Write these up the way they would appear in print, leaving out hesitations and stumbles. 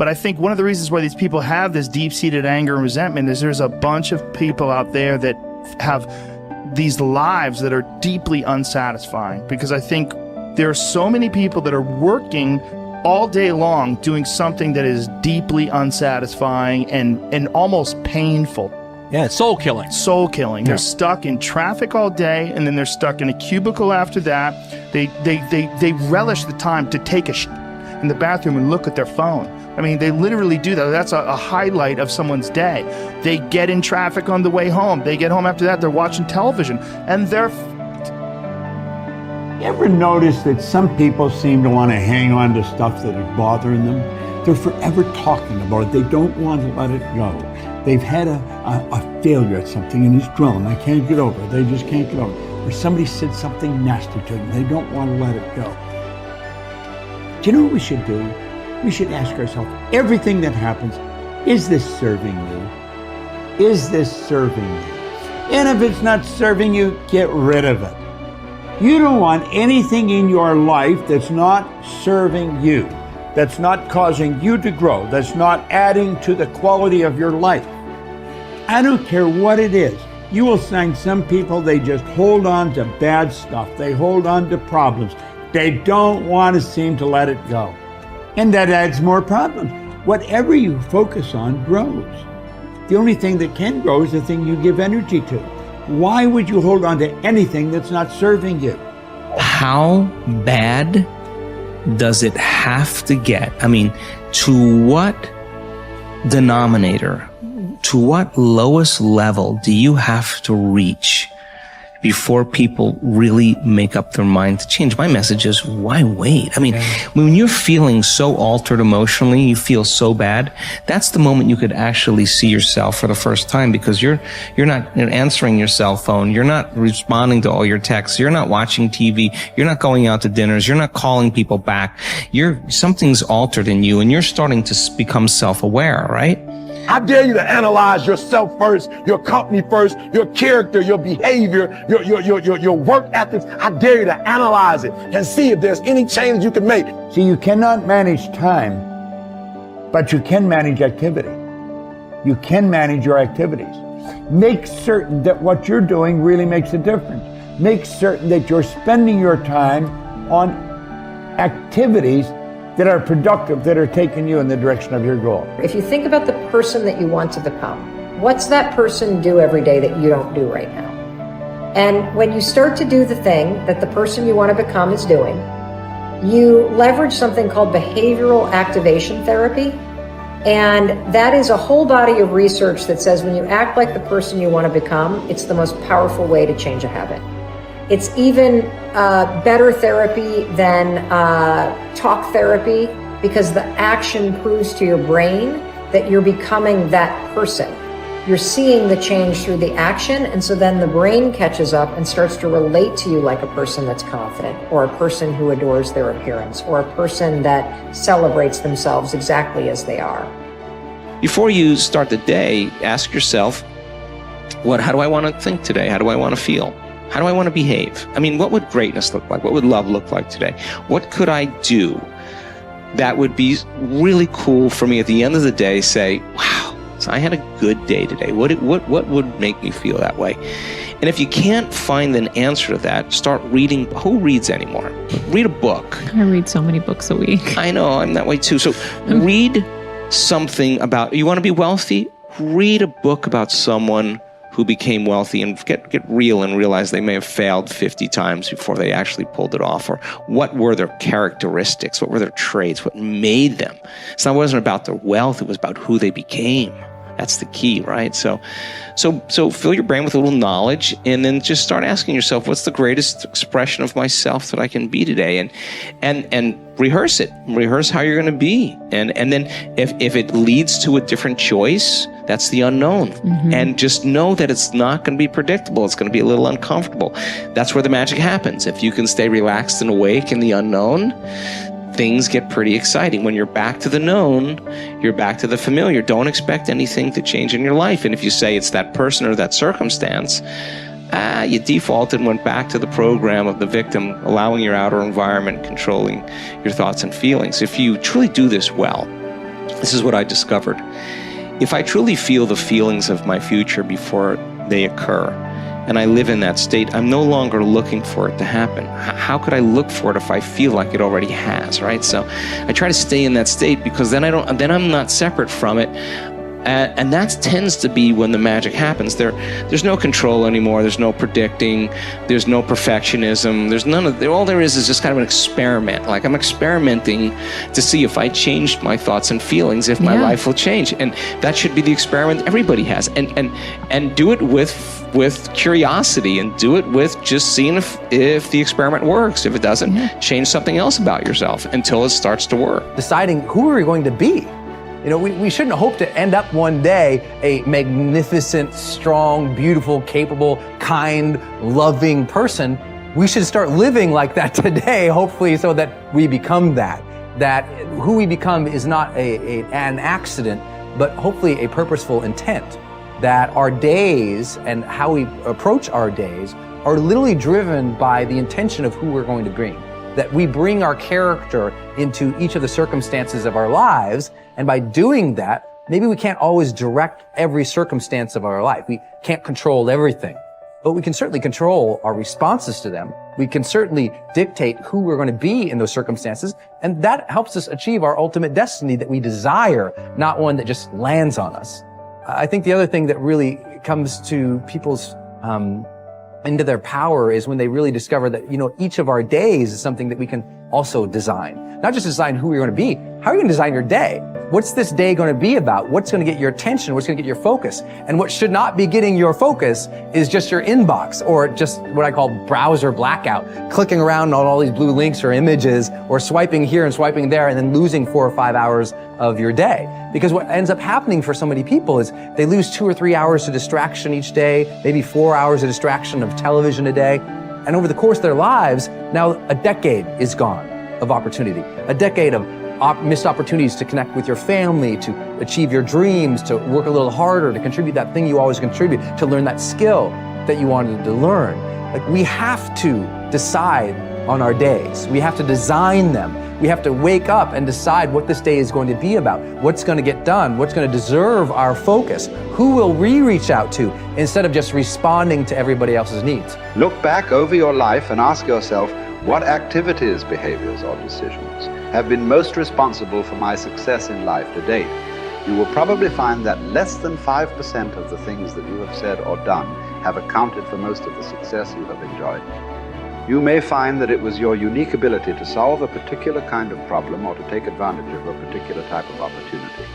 But I think one of the reasons why these people have this deep-seated anger and resentment is there's a bunch of people out there that have these lives that are deeply unsatisfying, because I think there are so many people that are working all day long doing something that is deeply unsatisfying and almost painful. Yeah, it's soul killing. Soul killing. Yeah. They're stuck in traffic all day, and then they're stuck in a cubicle after that. They relish the time to take a in the bathroom and look at their phone. I mean, they literally do that. That's a highlight of someone's day. They get in traffic on the way home. They get home after that, they're watching television, and they're You ever notice that some people seem to want to hang on to stuff that is bothering them? They're forever talking about it. They don't want to let it go. They've had a failure at something and it's grown. They can't get over it. They just can't get over it. Or somebody said something nasty to them. They don't want to let it go. Do you know what we should do? We should ask ourselves, everything that happens, is this serving you? Is this serving you? And if it's not serving you, get rid of it. You don't want anything in your life that's not serving you, that's not causing you to grow, that's not adding to the quality of your life. I don't care what it is. You will find some people, they just hold on to bad stuff. They hold on to problems. They don't want to seem to let it go. And that adds more problems. Whatever you focus on grows. The only thing that can grow is the thing you give energy to. Why would you hold on to anything that's not serving you? How bad does it have to get? I mean, to what denominator, to what lowest level do you have to reach before people really make up their mind to change? My message is, why wait? I mean, when you're feeling so altered emotionally, you feel so bad, that's the moment you could actually see yourself for the first time, because you're not answering your cell phone, you're not responding to all your texts, you're not watching TV, you're not going out to dinners, you're not calling people back. Something's altered in you, and you're starting to become self-aware, right? I dare you to analyze yourself first, your company first, your character, your behavior, your work ethics. I dare you to analyze it and see if there's any change you can make. See, you cannot manage time, but you can manage activity. You can manage your activities. Make certain that what you're doing really makes a difference. Make certain that you're spending your time on activities that are productive, that are taking you in the direction of your goal. If you think about the person that you want to become, what's that person do every day that you don't do right now? And when you start to do the thing that the person you want to become is doing, you leverage something called behavioral activation therapy. And that is a whole body of research that says when you act like the person you want to become, it's the most powerful way to change a habit. It's even better therapy than talk therapy, because the action proves to your brain that you're becoming that person. You're seeing the change through the action, and so then the brain catches up and starts to relate to you like a person that's confident, or a person who adores their appearance, or a person that celebrates themselves exactly as they are. Before you start the day, ask yourself, how do I want to think today? How do I want to feel? How do I want to behave? I mean, what would greatness look like? What would love look like today? What could I do that would be really cool for me at the end of the day? Say, wow, so I had a good day today. What would make me feel that way? And if you can't find an answer to that, start reading. Who reads anymore? Read a book. I read so many books a week. I know, I'm that way too. So read something about, you want to be wealthy? Read a book about someone who became wealthy, and get real and realize they may have failed 50 times before they actually pulled it off. Or what were their characteristics? What were their traits? What made them? So it wasn't about their wealth, it was about who they became. That's the key, right? So fill your brain with a little knowledge, and then just start asking yourself, what's the greatest expression of myself that I can be today? And rehearse it. Rehearse how you're going to be. And then if it leads to a different choice, that's the unknown. Mm-hmm. And just know that it's not going to be predictable. It's going to be a little uncomfortable. That's where the magic happens. If you can stay relaxed and awake in the unknown, things get pretty exciting. When you're back to the known, you're back to the familiar. Don't expect anything to change in your life. And if you say it's that person or that circumstance, you defaulted and went back to the program of the victim, allowing your outer environment controlling your thoughts and feelings. If you truly do this well, This is what I discovered. If I truly feel the feelings of my future before they occur, and I live in that state, I'm no longer looking for it to happen. How could I look for it if I feel like it already has, right? So I try to stay in that state, because then I'm not separate from it. And that tends to be when the magic happens. There's no control anymore. There's no predicting. There's no perfectionism. There's none of. All there is just kind of an experiment. Like, I'm experimenting to see if I change my thoughts and feelings, if my life will change. And that should be the experiment everybody has. And do it with curiosity, and do it with just seeing if the experiment works. If it doesn't, change something else about yourself until it starts to work. Deciding who are we going to be. You know, we shouldn't hope to end up one day a magnificent, strong, beautiful, capable, kind, loving person. We should start living like that today, hopefully, so that we become that. That who we become is not an accident, but hopefully a purposeful intent. That our days and how we approach our days are literally driven by the intention of who we're going to bring. That we bring our character into each of the circumstances of our lives, and by doing that, maybe we can't always direct every circumstance of our life. We can't control everything, but we can certainly control our responses to them. We can certainly dictate who we're going to be in those circumstances, and that helps us achieve our ultimate destiny that we desire, not one that just lands on us. I think the other thing that really comes to people's into their power is when they really discover that, you know, each of our days is something that we can also design. Not just design who you're going to be. How are you going to design your day? What's this day going to be about? What's going to get your attention? What's going to get your focus? And what should not be getting your focus is just your inbox, or just what I call browser blackout, clicking around on all these blue links or images, or swiping here and swiping there, and then losing 4 or 5 hours of your day. Because what ends up happening for so many people is they lose 2 or 3 hours to distraction each day, maybe 4 hours of distraction of television a day. And over the course of their lives, now a decade is gone of opportunity, a decade of missed opportunities to connect with your family, to achieve your dreams, to work a little harder, to contribute that thing you always contribute, to learn that skill that you wanted to learn. Like, we have to decide on our days. We have to design them. We have to wake up and decide what this day is going to be about, what's going to get done, what's going to deserve our focus, who will we reach out to, instead of just responding to everybody else's needs. Look back over your life and ask yourself, what activities, behaviors, or decisions have been most responsible for my success in life to date? You will probably find that less than 5% of the things that you have said or done have accounted for most of the success you have enjoyed. You may find that it was your unique ability to solve a particular kind of problem or to take advantage of a particular type of opportunity.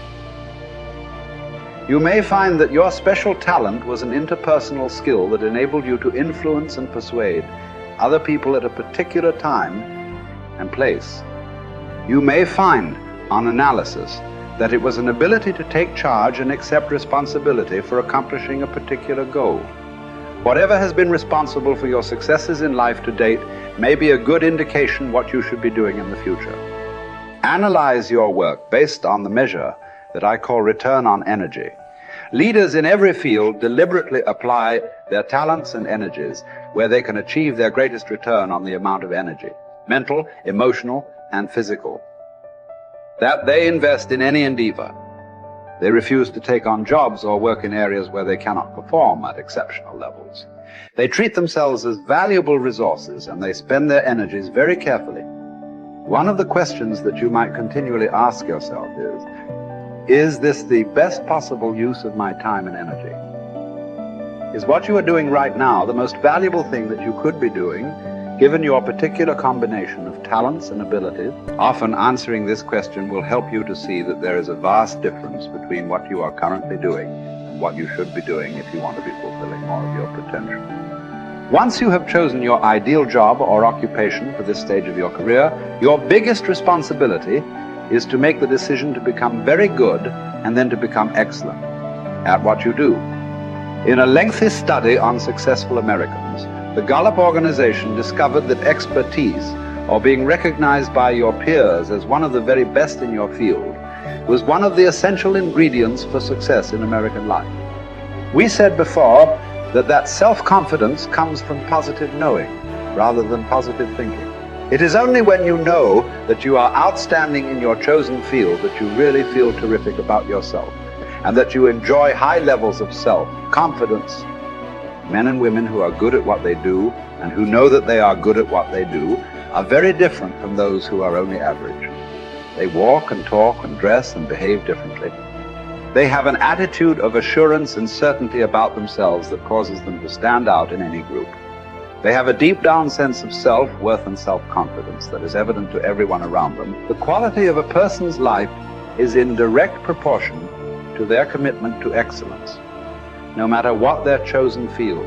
You may find that your special talent was an interpersonal skill that enabled you to influence and persuade other people at a particular time and place. You may find, on analysis, that it was an ability to take charge and accept responsibility for accomplishing a particular goal. Whatever has been responsible for your successes in life to date may be a good indication what you should be doing in the future. Analyze your work based on the measure that I call return on energy. Leaders in every field deliberately apply their talents and energies where they can achieve their greatest return on the amount of energy, mental, emotional, and physical, that they invest in any endeavor. They refuse to take on jobs or work in areas where they cannot perform at exceptional levels. They treat themselves as valuable resources, and they spend their energies very carefully. One of the questions that you might continually ask yourself is this the best possible use of my time and energy? Is what you are doing right now the most valuable thing that you could be doing, given your particular combination of talents and abilities? Often answering this question will help you to see that there is a vast difference between what you are currently doing and what you should be doing if you want to be fulfilling more of your potential. Once you have chosen your ideal job or occupation for this stage of your career, your biggest responsibility is to make the decision to become very good and then to become excellent at what you do. In a lengthy study on successful Americans, the Gallup organization discovered that expertise, or being recognized by your peers as one of the very best in your field, was one of the essential ingredients for success in American life. We said before that self-confidence comes from positive knowing rather than positive thinking. It is only when you know that you are outstanding in your chosen field that you really feel terrific about yourself, and that you enjoy high levels of self-confidence. Men and women who are good at what they do and who know that they are good at what they do are very different from those who are only average. They walk and talk and dress and behave differently. They have an attitude of assurance and certainty about themselves that causes them to stand out in any group. They have a deep down sense of self-worth and self-confidence that is evident to everyone around them. The quality of a person's life is in direct proportion to their commitment to excellence, no matter what their chosen field.